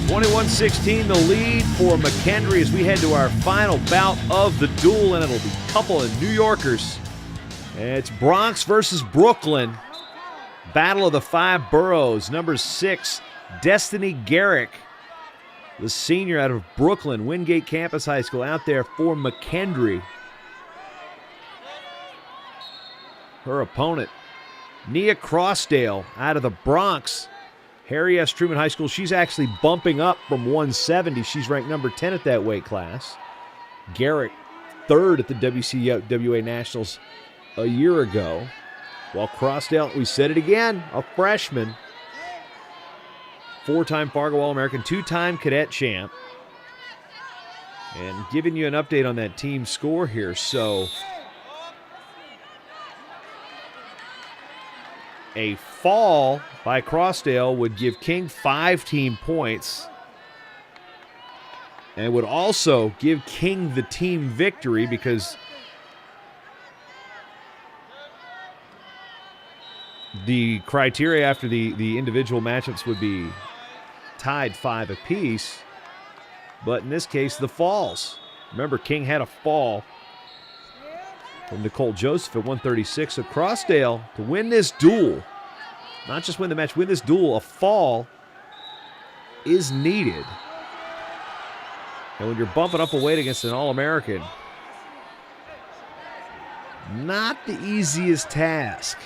21-16, the lead for McKendree as we head to our final bout of the duel, and it'll be a couple of New Yorkers. It's Bronx versus Brooklyn. Battle of the five boroughs. Number 6, Destane Garrick, the senior out of Brooklyn, Wingate Campus High School, out there for McKendree. Her opponent, Nia Crosdale, out of the Bronx, Harry S. Truman High School. She's actually bumping up from 170. She's ranked number 10 at that weight class. Garrick, 3rd at the WCWA Nationals a year ago. While Crosdale, we said it again, a freshman. 4-time Fargo All-American, 2-time cadet champ. And giving you an update on that team score here. So, a fall by Crosdale would give King 5 team points and would also give King the team victory because the criteria after the individual matchups would be tied 5 apiece. But in this case, the falls. Remember, King had a fall from Nicole Joseph at 136. So Crosdale, to win this duel, not just win the match, win this duel, a fall is needed. And when you're bumping up a weight against an All-American, not the easiest task.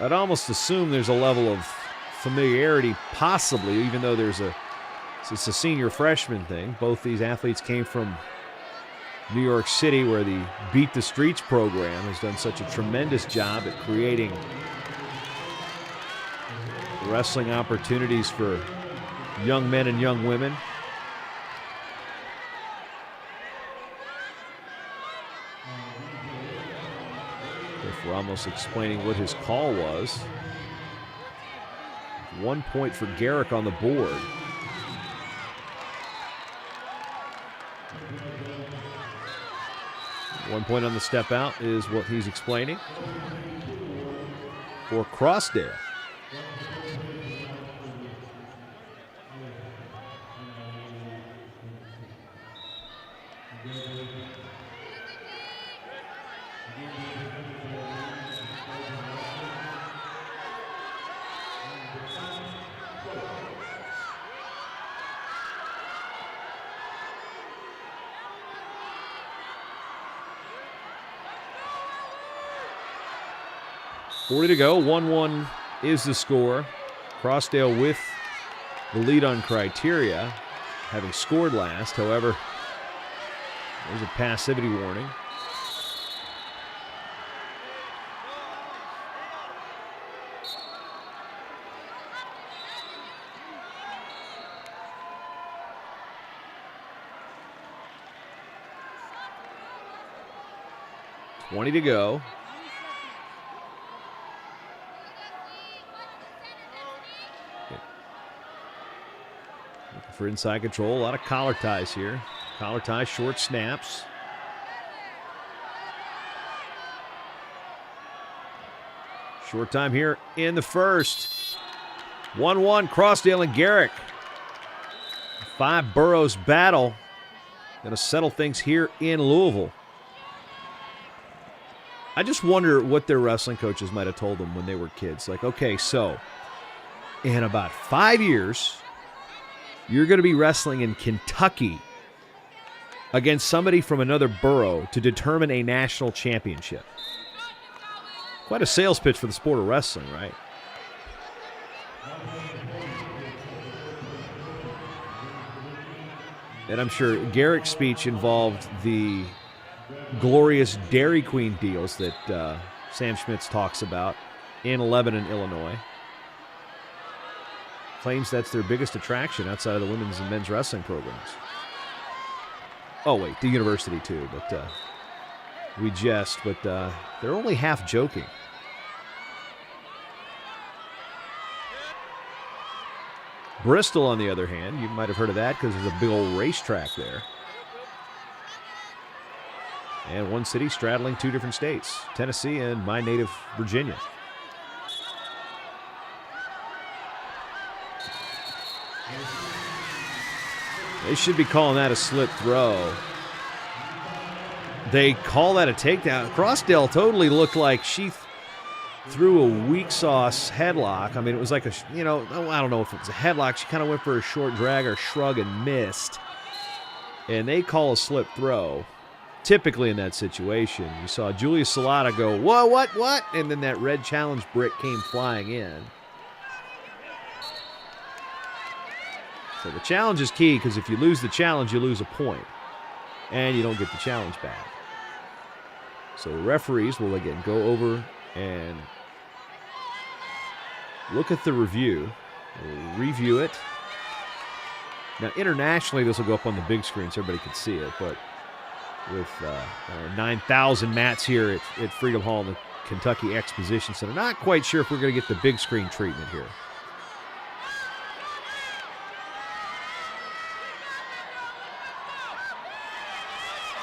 I'd almost assume there's a level of familiarity, possibly, even though it's a senior freshman thing. Both these athletes came from New York City, where the Beat the Streets program has done such a tremendous job at creating wrestling opportunities for young men and young women. We're almost explaining what his call was. 1 point for Garrick on the board. One point on the step out is what he's explaining for Crosdale. .40 to go. 1-1 is the score. Crosdale with the lead on criteria, having scored last. However, there's a passivity warning. .20 to go. For inside control, a lot of collar ties here. Collar ties, short snaps. Short time here in the first. 1-1, Crosdale and Garrick. 5 boroughs battle. Going to settle things here in Louisville. I just wonder what their wrestling coaches might have told them when they were kids. Like, okay, so in about 5 years, you're going to be wrestling in Kentucky against somebody from another borough to determine a national championship. Quite a sales pitch for the sport of wrestling, right? And I'm sure Garrick's speech involved the glorious Dairy Queen deals that Sam Schmitz talks about in Lebanon, Illinois. Claims that's their biggest attraction outside of the women's and men's wrestling programs. Oh, wait, the university too, but we jest, but they're only half joking. Bristol, on the other hand, you might have heard of that because there's a big old racetrack there. And one city straddling 2 different states, Tennessee and my native Virginia. They should be calling that a slip throw. They call that a takedown. Crosdale totally looked like she threw a weak sauce headlock. I mean, it was like a, I don't know if it was a headlock. She kind of went for a short drag or shrug and missed. And they call a slip throw. Typically in that situation, you saw Julia Salata go, whoa, what? And then that red challenge brick came flying in. So the challenge is key because if you lose the challenge, you lose a point. And you don't get the challenge back. So the referees will again go over and look at the review. We'll review it. Now internationally, this will go up on the big screen so everybody can see it, but with 9,000 mats here at Freedom Hall in the Kentucky Exposition Center. Not quite sure if we're going to get the big screen treatment here.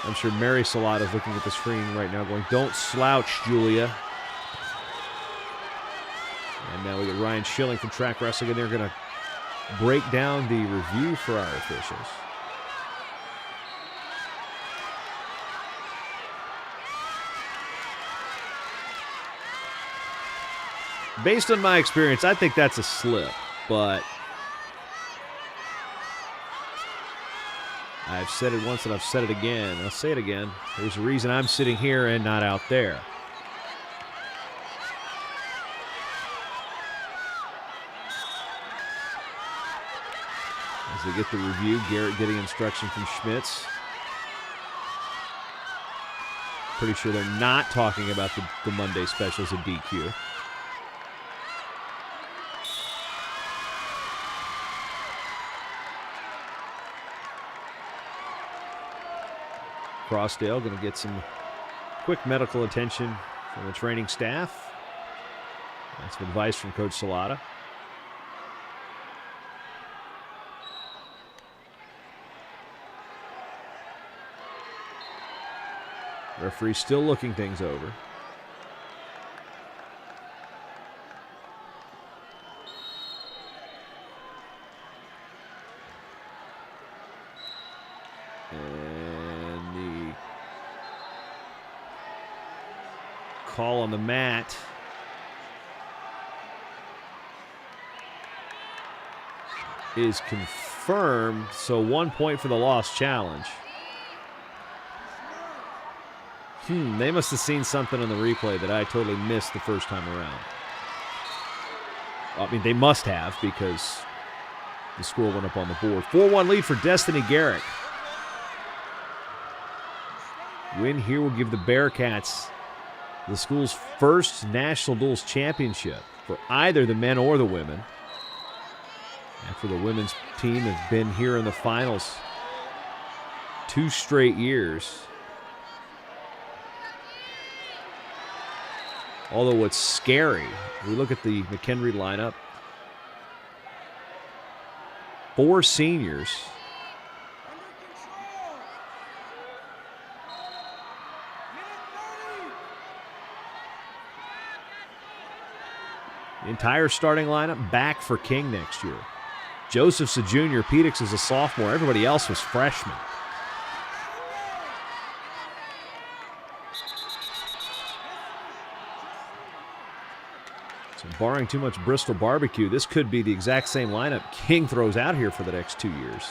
I'm sure Mary Salata is looking at the screen right now going, don't slouch, Julia. And now we get Ryan Schilling from Track Wrestling, and they're going to break down the review for our officials. Based on my experience, I think that's a slip, but I've said it once and I've said it again. I'll say it again. There's a reason I'm sitting here and not out there. As they get the review, Garrett getting instruction from Schmitz. Pretty sure they're not talking about the Monday specials of DQ. Crosdale going to get some quick medical attention from the training staff. That's some advice from Coach Salata. Referee still looking things over. Call on the mat. Is confirmed, so 1 point for the lost challenge. They must have seen something on the replay that I totally missed the first time around. I mean, they must have because the score went up on the board. 4-1 lead for Destane Garrick. Win here will give the Bearcats the school's first National Duels Championship for either the men or the women. After the women's team has been here in the finals 2 straight years. Although what's scary, we look at the McKendree lineup. 4 seniors. The entire starting lineup back for King next year. Joseph's a junior, Pedix is a sophomore. Everybody else was freshmen. So barring too much Bristol barbecue, this could be the exact same lineup King throws out here for the next 2 years.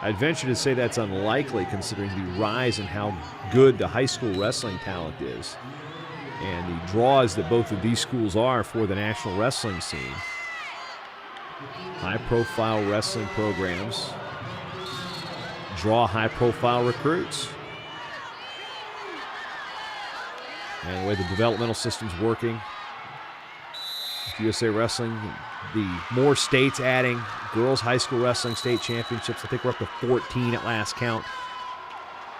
I'd venture to say that's unlikely considering the rise in how good the high school wrestling talent is and the draws that both of these schools are for the national wrestling scene. High-profile wrestling programs draw high-profile recruits. And the way the developmental system's working, with USA Wrestling, the more states adding girls high school wrestling state championships. I think we're up to 14 at last count.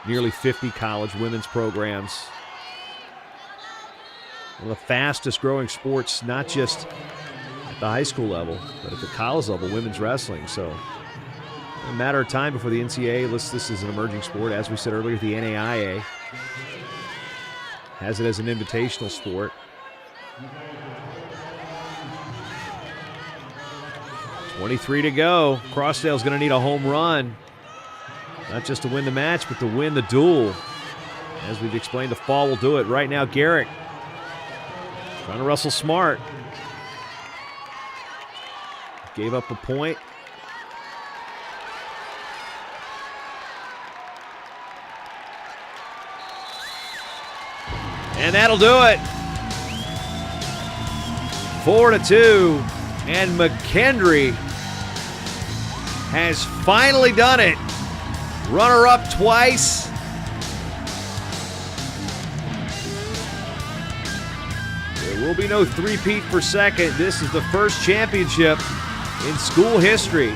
Nearly 50 college women's programs. One of the fastest growing sports, not just at the high school level, but at the college level, women's wrestling. So a matter of time before the NCAA lists this as an emerging sport. As we said earlier, the NAIA has it as an invitational sport. 23 to go. Crosdale's going to need a home run, not just to win the match, but to win the duel. As we've explained, the fall will do it. Right now, Garrick trying to wrestle smart. Gave up a point. And that'll do it. 4-2. And McKendree has finally done it. Runner-up twice. There will be no three-peat for second. This is the first championship in school history.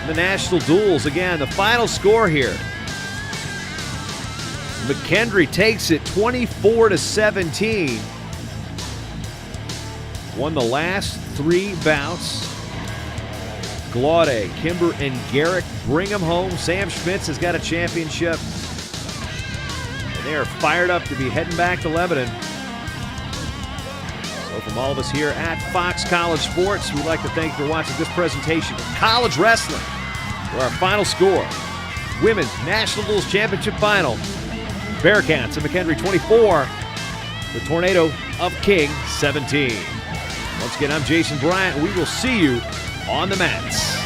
The national duels. Again, the final score here. McKendree takes it 24-17. Won the last three bouts. Glaude, Kimber, and Garrick bring them home. Sam Schmitz has got a championship. And they are fired up to be heading back to Lebanon. So from all of us here at Fox College Sports, we'd like to thank you for watching this presentation of college wrestling. For our final score, Women's National Duels Championship Final. Bearcats of McKendree 24, the Tornado of King 17. Once again, I'm Jason Bryant. We will see you on the mats.